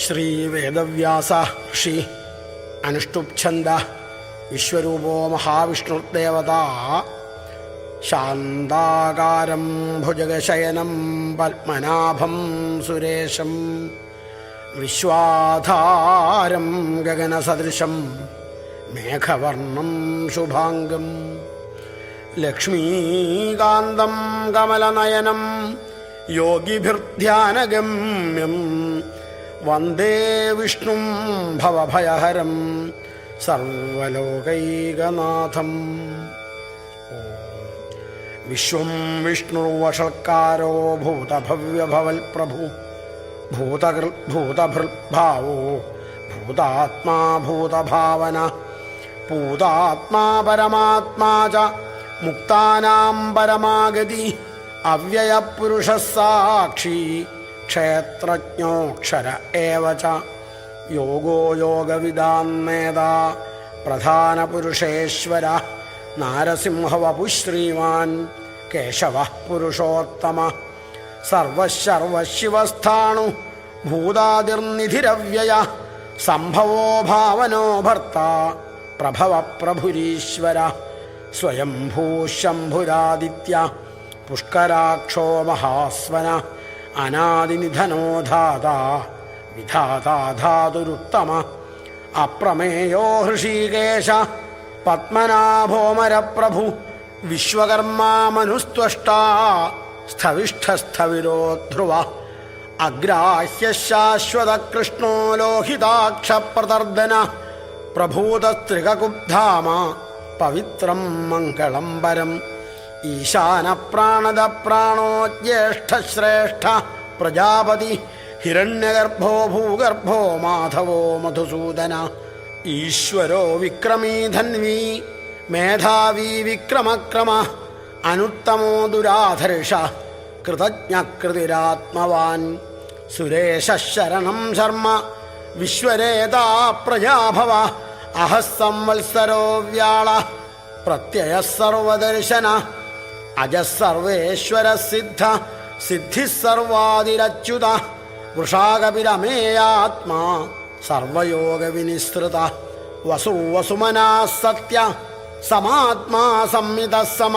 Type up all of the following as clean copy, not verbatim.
ശ്രീവേദവ്യാസ ഋഷി അനുഷ്ടുപ്ഛന്ദ വിശ്വരൂപോ മഹാവിഷ്ണുർദേവത ശാന്താകാരം ഭുജഗശയനം പത്മനാഭം സുരേശം വിശ്വാധാരം ഗഗനസദൃശം മേഘവർണം ശുഭാംഗം ലക്ഷ്മീകാന്തം കമലനയനം യോഗിഭിർധ്യാനഗമ്യം വന്ദേ വിഷ്ണും ഭവഭയഹരം സർവലോകൈകനാഥം. വിശ്വം വിഷ്ണുർവഷൽക്കാരോ ഭൂതഭവ്യഭവൽപ്രഭു ഭൂതഭൃദ്ഭാവോ ഭൂതാത്മാ ഭൂതഭാവന പൂതാത്മാ പരമാത്മാ ച മുക്താനാം പരമാഗതി അവ്യയപുരുഷഃ സാക്ഷി ക്ഷേത്രജ്ഞോക്ഷര ഏവ ച യോഗോ യോഗവിദാന്നേതാ പ്രധാനപുരുഷേശ്വര നാരസിംഹവപു ശ്രീമാൻ കേശവഃ പുരുഷോത്തമ സർവശർവശിवस्थाणु ഭൂതാദിർനിധിരവ്യയ സംഭവോ ഭാവനോ ഭർത്ത പ്രഭവ പ്രഭുരീശ്വര സ്വയംഭൂശംഭുരാദിത്യ പുഷ്കരാക്ഷോ മഹാസ്വന അനാദിനിധനോ ധാതാ വിധാതാ ധാതുരുത്തമ അപ്രമേയോ ഹൃഷീകേശ പത്മനാഭോമരപ്രഭു വിശ്വകർമാ മനുസ്ത്വഷ്ടാ സ്ഥവിഷ്ഠസ്ഥവിരോ ധ്രുവ അഗ്രാഹ്യ ശാശ്വത കൃഷ്ണോ ലോഹിതാക്ഷപ്രതർദന പ്രഭൂതസ്ത്രികകുബ്ധാമ പവിത്രം മംഗളം പരം ഈശാന പ്രാണദ പ്രാണോ ജ്യേഷ്ഠശ്രേഷ്ഠ പ്രജാപതി ഹിരണ്യഗർഭോ ഭൂഗർഭോ മാധവോ മധുസൂദന ഈശ്വരോ വിക്രമീ ധന്വീ മേധാവീ വിക്രമക്രമ അനുത്തമോ ദുരാധർഷ കൃതജ്ഞകൃതിരാത്മവാൻ സുരേശ ശരണം ശർമ്മ വിശ്വരേതാ പ്രജാഭവ അഹഃ സംവത്സരോ വ്യാള പ്രത്യയ സർവദർശന അജഃ സർവേശ്വര സിദ്ധ സിദ്ധിഃ സർവാദിരച്യുത വൃഷാകപിരമേയാത്മാ സർവയോഗ വിനിസൃത വസുമനാ സത്യ സമാത്മാ സംമിത സമ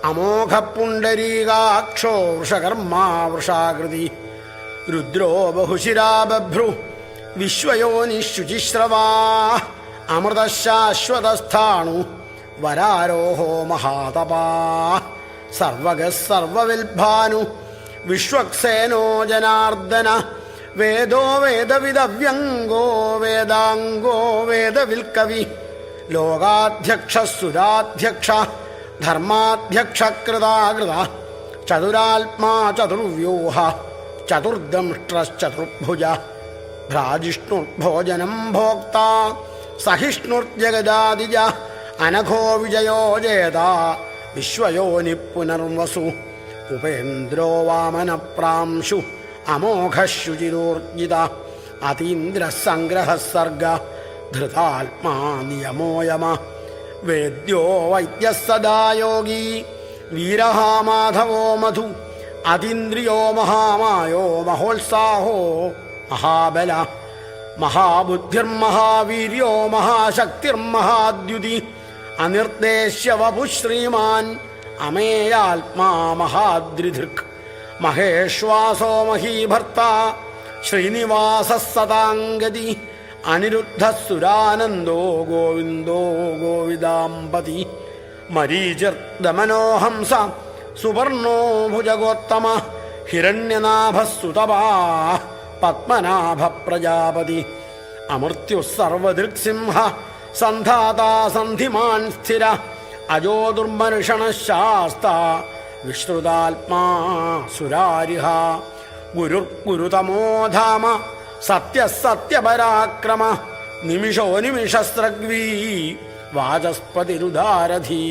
അമോഘ പുണ്ടരീകാക്ഷോ വൃഷകർമാ വൃഷാകൃതി രുദ്രോ ബഹുശിരാ ബഭ്രു വിശ്വയോനിശുചിശ്രവാ അമൃതശാശ്വതസ്ഥാണു വരാരോഹോ മഹാതപാ സർവഗഃ സർവവിൽഭാനു വിശ്വക്സേനോ ജനാർദ്ദന വേദോ വേദവിദവ്യംഗോ വേദാംഗോ വേദവിൽകവി ലോകാധ്യക്ഷ സുരാധ്യക്ഷ ധർമാധ്യക്ഷ കൃതാകൃത ചതുരാത്മാ ചതുർവ്യൂഹ ചതുർദംഷ്ട്രശ്ചതുർഭുജ ഭ്രാജിഷ്ണുർഭോജനം ഭോക്ത സഹിഷ്ണുർജഗദാദിജ അനഘോ വിജയോ ജേതാ വിശ്വയോനി പുനർവസു ഉപേന്ദ്രോ വാമനപ്രാംശു അമോഘശുചിരോർജിത അതീന്ദ്രസംഗ്രഹ സർഗ ധൃതാത്മാ നിയമോ യമ വേദ്യോ വൈദ്യഃ സദാ യോഗി വീരഃ മാധവോ മധു അതീന്ദ്രിയോ മഹാമായോ മഹോത്സാഹോ മഹാബല മഹാബുദ്ധിർമഹാവീര്യോ മഹാശക്തിർമഹാദ്യുതി അനിർദ്ദേശ്യ വപു ശ്രീമാൻ അമേയാത്മാ മഹാദ്രിധൃക് മഹേശ്വാസോ മഹീഭർത്ത ശ്രീനിവാസഃ സദാംഗതി അനിരുദ്ധസുരാനന്ദോ ഗോവിന്ദോ ഗോവിദാംപതി മരീചിർദമനോഹംസ സുവർണോ ഭുജഗോത്തമ ഹിരണ്യനാഭസുതപാ പത്മനാഭ പ്രജാപതി അമൃത്യുഃ സർവദൃക്സിംഹ സന്ധാതാ സന്ധിമാൻ സ്ഥിര അജോ ദുർമർഷണശാസ്ത വിശ്രുതാത്മാ സുരാരിഹ ഗുരുർഗുരുതമോ ധാമ സത്യസത്യപരാക്രമ നിമിഷോ നിമിഷസ്രഗ്വീ വാചസ്പതിരുദാരധീ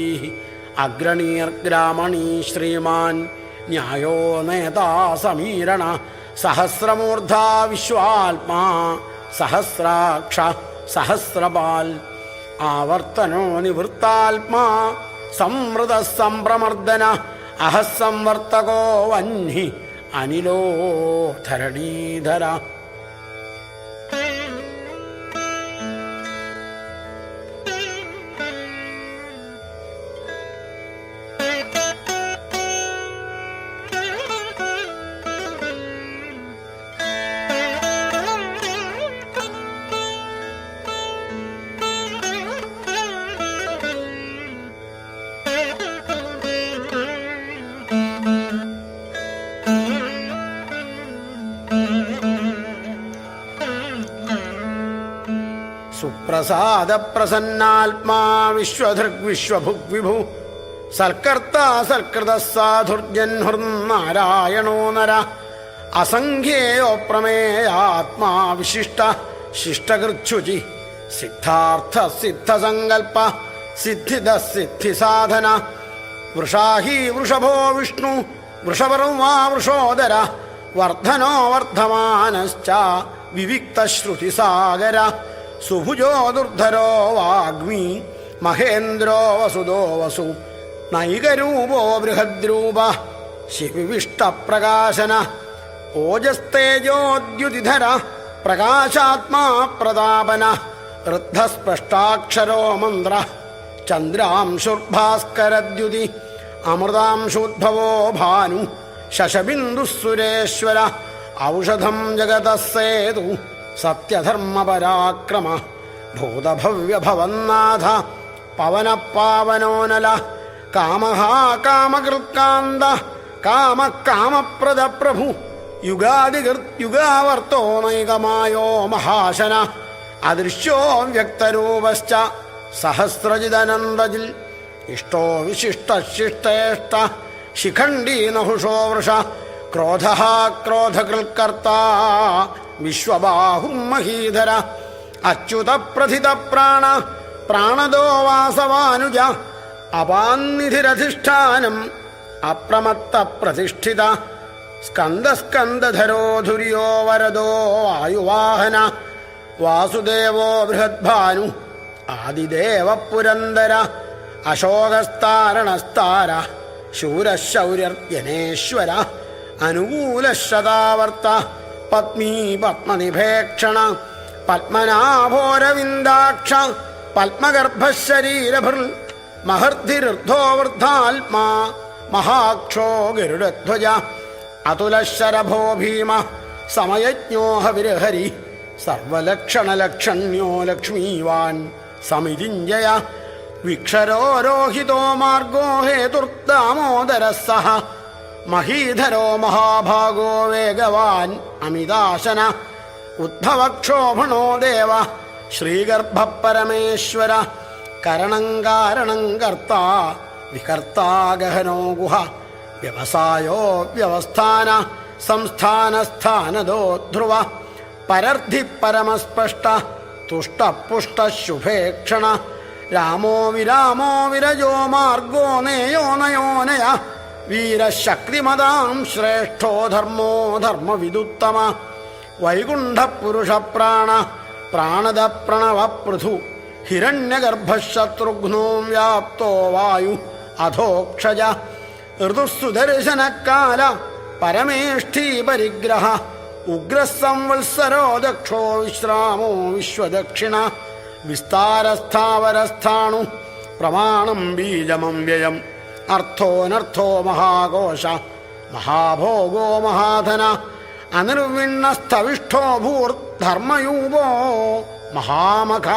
അഗ്രണീർഗ്രാമണീ ശ്രീമാൻ ന്യായോ നേതാ സമീരണ സഹസ്രമൂർധാ വിശ്വാത്മാ സഹസ്രാക്ഷ സഹസ്രപാൽ ആവർത്തനോ നിവൃത്താത്മാ സംവൃത സംപ്രമർദ്ദന അഹഃ സംവർത്തകോ വഹ്നി അനിലോ ധരണീധര. സുപ്രസാദ പ്രസന്നാത്മാ വിശ്വധൃഗ് വിശ്വഭുഗ് വിഭു സൽക്കർത്ത സൽകൃത സാധുർജൻഹൃന്നാരായണോ നര അസംഖ്യേയോ പ്രമേയാത്മാ വിശിഷ്ട ശിഷ്ടകൃച്ഛുചി സിദ്ധാർത്ഥ സിദ്ധസങ്കൽപ്പ സിദ്ധിദ സിദ്ധിസാധന വൃഷാഹി വൃഷഭോ വിഷ്ണു വൃഷപർവാ വൃഷോദര വർദ്ധനോ വർദ്ധമാനശ്ച വിവിക്തശ്രുതിസാഗര സുഭുജോ ദുർധരോ വാഗ്മി മഹേന്ദ്രോ വസുദോ വസു നൈകരൂപോ ബൃഹദ്രൂപ ശിവിവിഷ്ടപ്രകാശന ഓജസ്തേജോദ്യുതിധര പ്രകാശാത്മാ പ്രതാപന ഋദ്ധസ്പഷ്ടാക്ഷരോ മന്ത്ര ചന്ദ്രാംശുർഭാസ്കരദ്യുതി അമൃതാംശോദ്ഭവോ ഭാനു ശശബിന്ദുസുരേശ്വര ഔഷധം ജഗതസേതു സത്യധർമ്മപരാക്രമ ഭൂതഭവ്യഭവന്നാഥ പവനപാവനോനല കാമഃ കാമകൃത്കാന്ത കാമകാമപ്രദ പ്രഭു യുഗാദികൃത്യുഗാവർത്തോ നൈകമായോ മഹാശന അദൃശ്യോ വ്യക്തരൂപശ്ച സഹസ്രജിദനന്ദജിൽ ഇഷ്ടോ വിശിഷ്ടശിഷ്ടേഷ്ട ശിഖണ്ഡീ നഹുഷോ വൃഷ ക്രോധഃ ക്രോധകൃൽക്കർത്താ വിശ്വബാഹും മഹീധര അച്യുത പ്രഥിത പ്രാണ പ്രാണദോ വാസവാനുജ അപാന്നിധിരധിഷ്ഠാനം അപ്രമത്ത പ്രതിഷ്ഠിത സ്കന്ദസ്കന്ദധരോ ധുര്യോ വരദോ വായുവാഹന വാസുദേവോ ബൃഹദ്ഭാനു ആദിദേവ പുരന്ദര അശോകസ്താരണസ്താര ശൂരശൗര്യർജനേശ്വര അനുകൂലശതാവർത്ത പത്മീ പത്മനിഭേക്ഷണ പത്മനാഭോരവിന്ദാക്ഷ പത്മഗർഭശരീരഭൃ മഹർധിരുദ്ധോ വൃദ്ധാത്മാ മഹാക്ഷോ ഗരുഡധ്വജ അതുലശരഭോ ഭീമ സമയജ്ഞോ ഹവിരഹരി സർവലക്ഷണലക്ഷണ്യോ ലക്ഷ്മീവാൻ സമിതിഞ്ജയ വിക്ഷരോരോഹിതോ മാർഗോ ഹേതുർദാമോദര സഹ മഹീധരോ മഹാഭാഗോ വേഗവാൻ അമിതാശന ഉദ്ഭവക്ഷോഭണോ ദേവ ശ്രീഗർഭപരമേശ്വര കരണം കാരണം കർത്താ വികർത്താ ഗഹനോ ഗുഹ വ്യവസായോ വ്യവസ്ഥാന സംസ്ഥാനസ്ഥാനദോ ധ്രുവ പരർദ്ധി പരമസ്പഷ്ട തുഷ്ടപുഷ്ട ശുഭേക്ഷണ രാമോ വിരാമോ വിരജോ മാർഗോ നേയോ നയോനയ വീരശക്തിമതാം ശ്രേഷ്ഠോ ധർമ്മോ ധർമ്മവിദുത്തമ വൈകുണ്ഠപുരുഷപ്രാണ പ്രാണദ പ്രണവ പൃഥു ഹിരണ്യഗർഭശത്രുഘ്നോ വ്യാപ്തോ വായു അധോക്ഷജ ഋതുസുദർശനകാല പരമേഷ്ഠീ പരിഗ്രഹ ഉഗ്രസംവത്സരോ ദക്ഷോ വിശ്രാമോ വിശ്വദക്ഷിണ വിസ്താരസ്ഥാവരസ്ഥാണു പ്രമാണം ബീജമംവ്യയം അർത്ഥോനർത്ഥോ മഹാകോശ മഹാഭോഗോ മഹാധന അനിർവിണ്ണസ്ഥവിഷ്ഠോ ഭൂർധർമ്മയൂപോ മഹാമഖ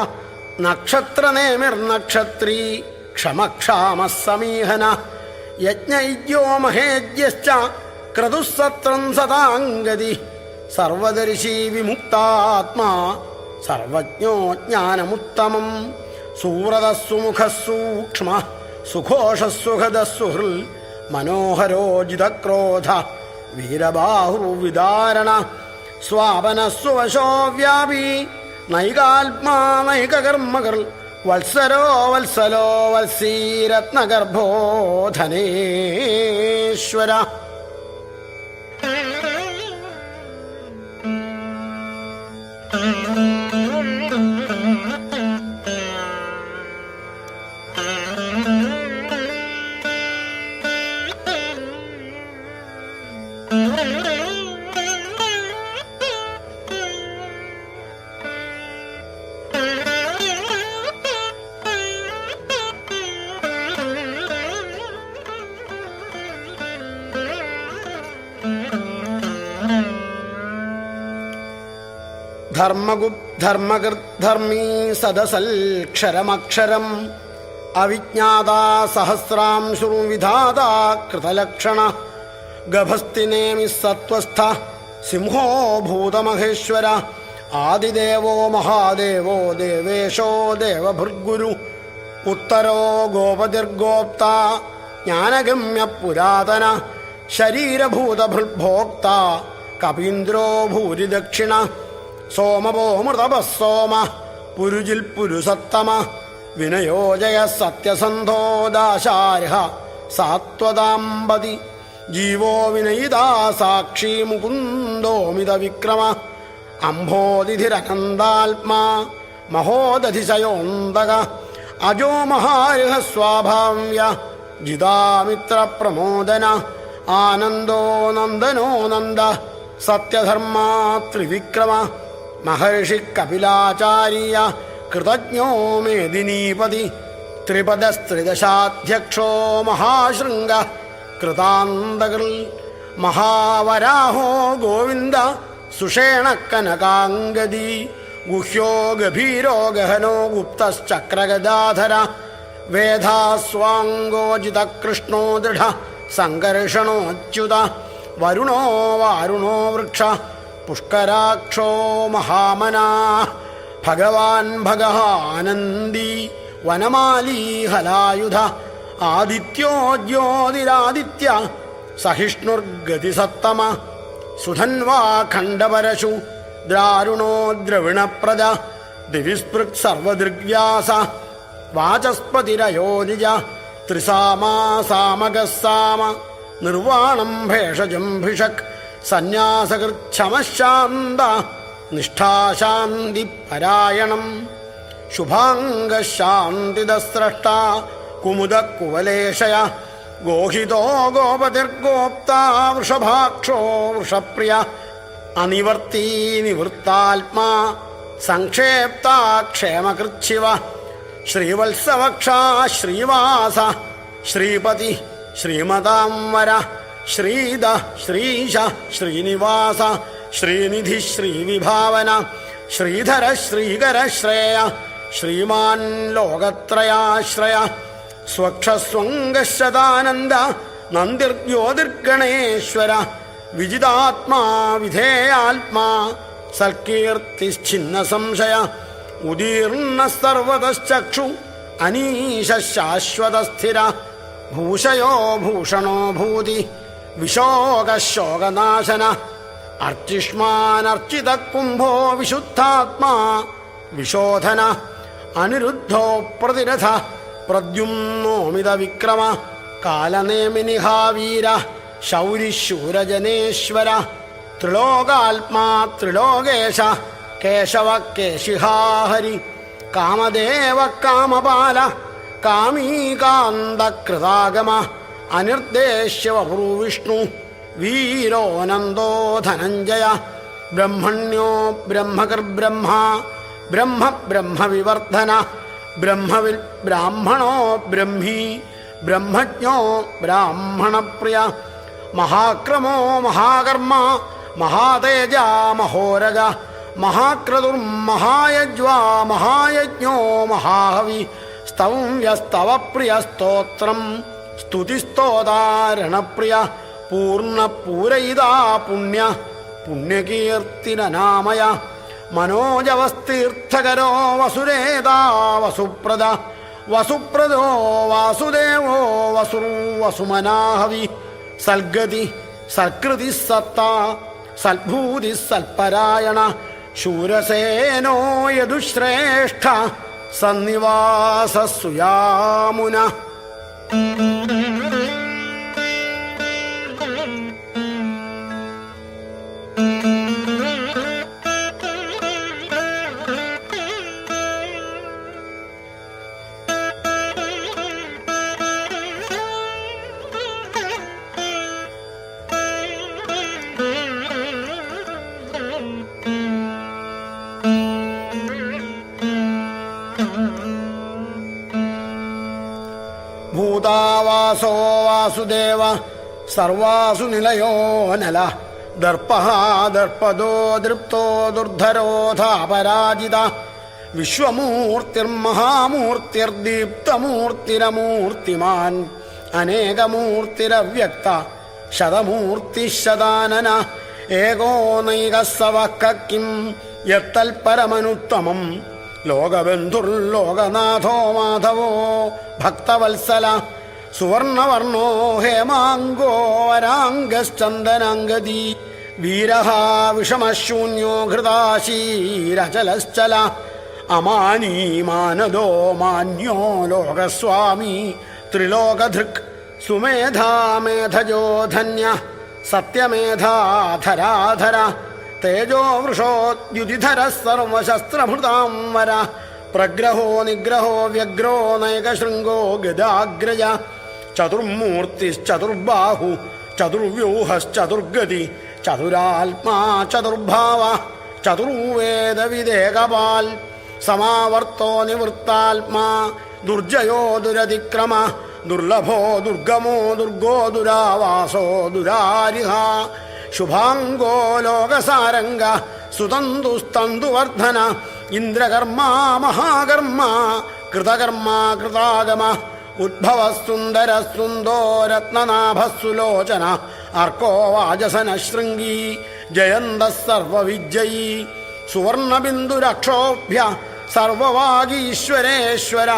നക്ഷത്രനേമിർനക്ഷത്രീ ക്ഷമക്ഷാമ സമീഹന യജ്ഞൈജ്യോ മഹേജ്യശ്ച ക്രതുസത്രം സതാംഗതി സർവദർശീ വിമുക്താത്മാ സർവജ്ഞോ ജ്ഞാനമുത്തമം സൂരതസ്സുമുഖസൂക്ഷ്മ സുഘോഷസുഹൃദസുഹൃൽ മനോഹരോജിതക്രോധ വീരബാഹുർവിദാരണ സ്വാപനസ്വശോ വ്യാപി നൈകാത്മാ നൈകകർമ്മകർ വത്സരോ വത്സലോ വത്സീരത്നഗർഭോ ധനേശ്വര. ധർമ്മകൃദ്ധർമ്മീ സദസൽക്ഷരമക്ഷരം അവിജ്ഞാതാ സഹസ്രാംശുർവിധാതാ കൃതലക്ഷണ ഗഭസ്തിനേമി സത്വസ്ഥ സിംഹോ ഭൂതമഹേശ്വര ആദിദേവോ മഹാദേവോ ദേവേശോ ദേവഭൃഗുരു ഉത്തരോ ഗോപതിർഗോപ്ത ജ്ഞാനഗമ്യ പുരാതന ശരീരഭൂതഭൃഭോക്ത കപീന്ദ്രോ ഭൂരിദക്ഷിണ സോമവോ മൃതപഃ സോമ പുരുജിൽ പുരുസത്തമ വിനയോജയ സത്യസന്ധോ ദാശാർഹ സാത്വതാമ്പതി ജീവോ വിനയിതാ സാക്ഷി മുകുന്ദോമിത വിക്രമ അംഭോതിഥിരനന്താത്മാ മഹോദധിശയോന്തക അജോ മഹാർഹ സ്വാഭാവ്യ ജിതാമിത്ര പ്രമോദന ആനന്ദോ നന്ദനോ നന്ദ സത്യധർമാ ത്രിവിക്രമ മഹർഷി കപിലാചാര്യ കൃതജ്ഞോ മേദിനീപതി ത്രിപദസ്ത്രിദശാധ്യക്ഷോ മഹാശൃംഗ കൃതാന്തകൃൽ മഹാവരാഹോ ഗോവിന്ദ സുഷേണ കനകാംഗദീ ഗുഹ്യോ ഗഭീരോ ഗഹനോ ഗുപ്തശ്ചക്രഗദാധര വേദാസ്വാംഗോജിത കൃഷ്ണോ ദൃഢ സംഘർഷണോച്യുത വരുണോ വാരുണോ വൃക്ഷ പുഷ്കരാക്ഷോ മഹാമനാ ഭഗവാൻ ഭഗഃ ആനന്ദീ വനമാലീ ഹലായുധ ആദിത്യോ ജ്യോതിരാദിത്യ സഹിഷ്ണുർഗതിസത്തമ സുധന്വാ ഖണ്ഡപരശു ദ്രാരുണോ ദ്രവിണപ്രദ ദിവിസ്പൃക് സർവദൃഗ്വ്യാസ വാചസ്പതിരയോ നിജ ത്രിസാമാ സാമഗസ്സാമ നിർവാണം ഭേഷജം ഭിഷക് സന്യാസകൃച്ഛമശാന്ത നിഷ്ഠാശാന്തി പരായണം ശുഭാംഗശാന്തിദസ്രഷ്ട കുമുദ കുവലേശയ ഗോഹിതോ ഗോപതിർഗോപ്ത വൃഷഭാക്ഷോ വൃഷപ്രിയ അനിവർത്തി നിവൃത്താത്മാ സംക്ഷേപ്താ ക്ഷേമകൃച്ഛിവ ശ്രീവത്സവക്ഷ ശ്രീവാസ ശ്രീപതി ശ്രീമതാംവര ശ്രീദ ശ്രീശ ശ്രീനിവാസ ശ്രീനിധി ശ്രീവിഭാവന ശ്രീധര ശ്രീകര ശ്രേയ ശ്രീമാൻ ലോകത്രയാശ്രയ സ്വക്ഷസ്വംഗശതാനന്ദ നന്ദിർജ്യോതിർഗണേശ്വര വിജിതാത്മാ വിധേയാത്മാ സൽകീർത്തിശ്ചിന്ന സംശയ ഉദീർണ സർവതശ്ചക്ഷു അനീശ ശാശ്വതസ്ഥിര ഭൂഷയോ ഭൂഷണോ ഭൂതി വിശോകശോകനാശന അർച്ചിഷ്മാനർച്ചിത കുംഭോ വിശുദ്ധാത്മാ വിശോധന അനിരുദ്ധോ പ്രതിരഥ പ്രദ്യുമ്നോമിത വിക്രമ കാലനേമിനിഹാവീര ശൗരിശൂരജനേശ്വര ത്രിലോകാത്മാ ത്രിലോകേശ കേശവ കേശിഹാഹരി കാമദേവ കാമപാല കാമീകാന്തകൃതാഗമ അനിർദ്ദേശ്യ വപുർവിഷ്ണു വീരോനന്ദോ ധനഞ്ജയ ബ്രഹ്മണ്യോ ബ്രഹ്മകർബ്രഹ്മ ബ്രഹ്മ ബ്രഹ്മവിവർധന ബ്രഹ്മവിൽ ബ്രാഹ്മണോ ബ്രഹ്മി ബ്രഹ്മജ്ഞോ ബ്രാഹ്മണപ്രിയ മഹാക്രമോ മഹാകർമ്മ മഹാതേജ മഹോരഗ മഹാക്രതുർമഹായജ്വാ മഹായജ്ഞോ മഹാഹവി സ്തവ്യസ്തവ പ്രിയ സ്തോത്രം സ്തുതിസ്തോതാരണപ്രിയ പൂർണ്ണപൂരയിതാ പുണ്യ പുണ്യകീർത്തിനനാമയ മനോജവസ്തീർത്ഥകരോ വസുരേതാ വസുപ്രദ വസുപ്രദോ വാസുദേവോ വസുമനാഹവി സൽഗതി സൽകൃതി സത്ത സൽഭൂതി സൽപരായണ ശൂരസേനോ യദുശ്രേഷ്ഠ സന്നിവാസ സുയാമുന ഭൂതാവാസോ വാസുദേവ സർവാസു നിലയോ നല ദർപ്പഃ ദർപ്പദോ ദൃപ്തോ ദുർധരോധാപരാജിത വിശ്വമൂർത്തിർമഹാമൂർത്തിർദീപ്തമൂർത്തിരമൂർത്തിമാൻ അനേകമൂർത്തിരവ്യക്ത ശതമൂർത്തിശതാനന ഏകോ നൈകസ്സവക്കിം യത്തൽപരമനുത്തമം ലോകബന്ധുർലോകനാഥോ മാധവോ ഭക്തവത്സല സുവർണവർണോ ഹേമാങ്കോ വരാംഗശ്ചന്ദനാംഗദീ വീരഃ വിഷമശൂന്യോ ഘൃതാശീരചലശ്ചല അമാനീ മാനദോ മാന്യോ ലോകസ്വാമി ത്രിലോകധൃക് സുമേധാമേധജോ ധന്യ സത്യമേധാധരാധര തേജോ വൃഷോദ്യുതിധര സർവശസ്ത്രഭൃതാം വര പ്രഗ്രഹോ നിഗ്രഹോ വ്യഗ്രോ നൈകശൃംഗോ ഗദാഗ്രജ ചതുർമൂർത്തിശ്ചതുർബാഹു ചതുർവ്യൂഹശ്ചതുർഗതി ചതുരാത്മാ ചതുർഭാവ ചതുർവേദവിദേകപാൽ സമാവർത്തോ നിവൃത്താത്മാ ദുർജയോ ദുരതിക്രമ ദുർലഭോ ദുർഗമോ ദുർഗോ ദുരാവാസോ ദുരാരിഹ ശുഭാംഗോ ലോകസാരംഗ സുതന്തുസ്തന്തുവർദ്ധന ഇന്ദ്രകർമാ മഹാകർമ്മ കൃതകർമ്മ കൃതാഗമ ഉദ്ഭവസുന്ദരസുന്ദോ രത്നനാഭസുലോചന അർക്കോ വാജസന ശൃംഗീ ജയന്ത സർവവിജയീ സുവർണബിന്ദുരക്ഷോഭ്യ സർവവാഗീശ്വരേശ്വര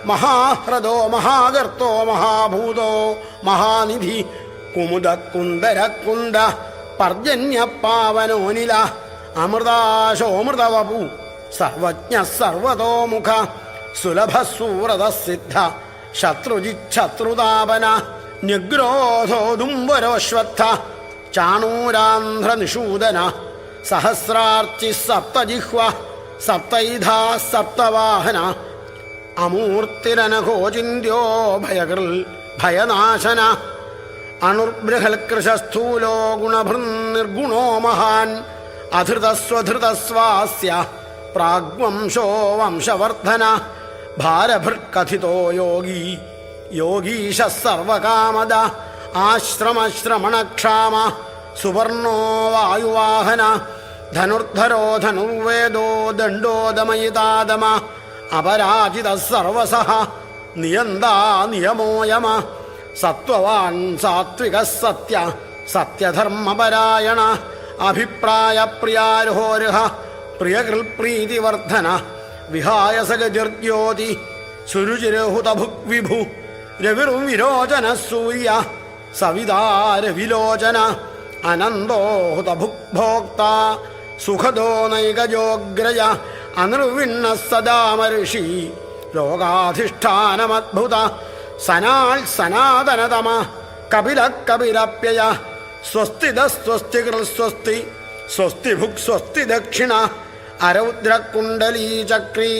മഹാഹ്രദോ മഹാഗർത്തോ മഹാഭൂതോ മഹാനിധി കുമുദ കുന്ദരകുന്ദ പർജന്യ പാവനോനില അമൃതാശോമൃതവപു സർവജ്ഞ സർവതോമുഖ സുലഭസൂരതസിദ്ധ ശത്രുജിച്ഛത്രുതാപന നിഗ്രോധോദുംബരോശ്വത്ഥ ചാണൂരാന്ധ്രനിഷൂദന സഹസ്രാർച്ചി സപ്തജിഹ്വ സപ്തൈധാ സപ്തവാഹന അമൂർത്തിരനഘോചിന്യോ ഭയകൃൽ ഭയനാശന അണുർബൃഹൽകൃശസ്ഥൂലോ ഗുണഭൃന്നിർഗുണോ മഹാൻ അധൃതസ്വധൃതസ്വാസ്യ പ്രാഗ്വംശോ വംശവർദ്ധന ഭാരഭൃക്കഥിതോ യോഗി യോഗീശ സർവകാമദ ആശ്രമശ്രമണക്ഷാമ സുവർണോ വായുവാഹന ധനുർധരോ ധനുർവേദോ ദണ്ഡോദമയിതാദമ അപരാജിത സർവസഹ നിയന്താ നിയമോയമ സത്വവാൻ സാത്വിക സത്യ സത്യധർമ്മപരായണ അഭിപ്രായ പ്രിയാരോഹ പ്രിയകൃൽപ്രീതിവർദ്ധന വിഹായ സഗതിർജ്യോതി സുരുചിരഹുതഭുക് വിഭു രവിർവിരോചന സൂര്യ സവിതാരവിലോചന അനന്തോഹുതഭുക്ഭോക്ത സുഖദോ നൈകജോഗ്രജ അനിർവിണ്ണ സദാമർഷി ലോകാധിഷ്ഠാനമദ്ഭുത സനാൽ സനാതനതമ കപില കപിലപ്യയ സ്വസ്തിദ സ്വസ്തികൃൽ സ്വസ്തി സ്വസ്തിഭുക് സ്വസ്തി ദക്ഷിണ അരൗദ്രകുണ്ടലീ ചക്രീ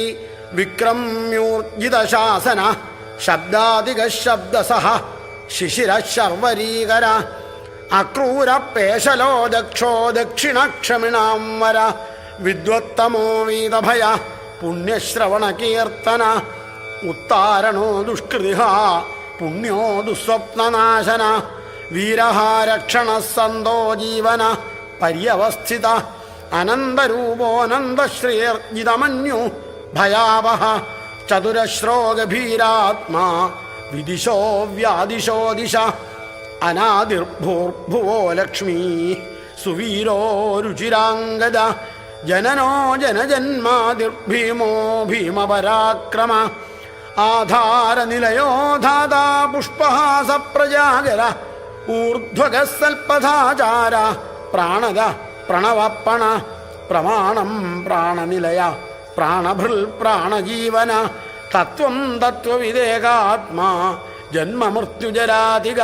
വിക്രമ്യൂർജിതശാസന ശബ്ദാദിക ശബ്ദസഹ ശിശിര ശർവരീകര അക്രൂരപേശലോ ദക്ഷോ ദക്ഷിണക്ഷമിണാം വര വിദ്വത്തമോ വീതഭയ പുണ്യശ്രവണകീർത്തന ഉത്താരണോ ദുഷ്കൃതിഹ പുണ്യോ ദുസ്വപ്നനാശന വീരഃ രക്ഷണ സന്തോ ജീവന പര്യവസ്ഥിത അനന്തരൂപോനന്ദശ്രീർജിതമന്യു ഭയാവഹ ചതുരശ്രോ ഗഭീരാത്മാ വിദിശോ വ്യാദിശോ ദിശ അനാദിർഭൂർഭുവോ ലക്ഷ്മീ സുവീരോ രുചിരാംഗദ ജനനോ ജനജന്മാതിർഭീമോ ഭീമപരാക്രമ ആധാരനിലയോ ധാതാ പുഷ്പഹാസ പ്രജാഗര ഊർധ്വഗസൽപഥാചാര പ്രാണദ പ്രണവപ്പണ പ്രമാണം പ്രാണനിലയ പ്രാണഭൃൽ പ്രാണജീവന തത്വം തത്വവിദേകാത്മാ ജന്മമൃത്യുജരാതിക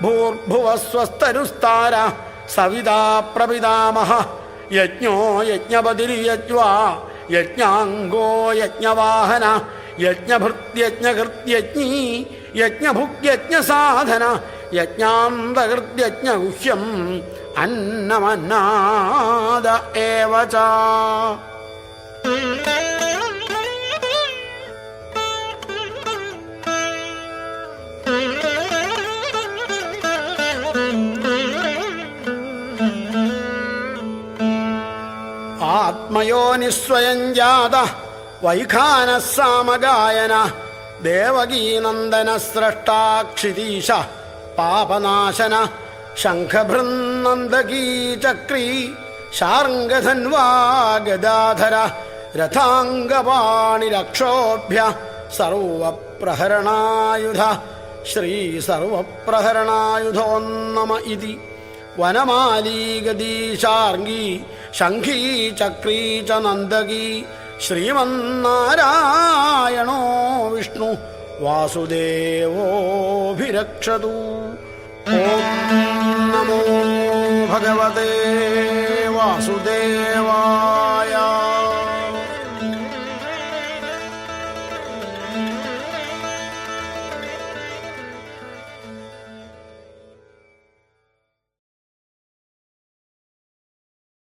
ഭൂർഭുവസ്വസ്തരുസ്താര സവിതാ പ്രപിതാമഹ യജ്ഞോ യജ്ഞപതിര്യജ്വാ യജ്ഞാംഗോ യജ്ഞവാഹന യജ്ഞഭൃത്യജ്ഞകൃത്യജ്ഞീ യജ്ഞഭുക്യജ്ഞസാധന യജ്ഞാന്തകൃത്യജ്ഞഗുഹ്യം അന്നമന്നാദ ഏവ ച. ആത്മയോനിസ്വയം ജാത വൈഖാനസാമഗായന ദേവകീനന്ദന സ്രഷ്ടാക്ഷിതീശ പാപനാശന ശംഖഭൃന്നന്ദകീ ചക്രീ ശാർംഗധന്വാ ഗദാധര രഥാംഗപാണിരക്ഷോഭ്യ സർവപ്രഹരണായുധ ശ്രീ സർവപ്രഹരണായുധോന്നമ ഇതി വനമാലീ ഗദീശാർംഗീ ശംഖീ ചക്രീ ച നന്ദകീ ശ്രീമന്നാരായണോ വിഷ്ണു വാസുദേവോഭിരക്ഷതു. ഓം നമോ ഭഗവതേ വാസുദേവായ.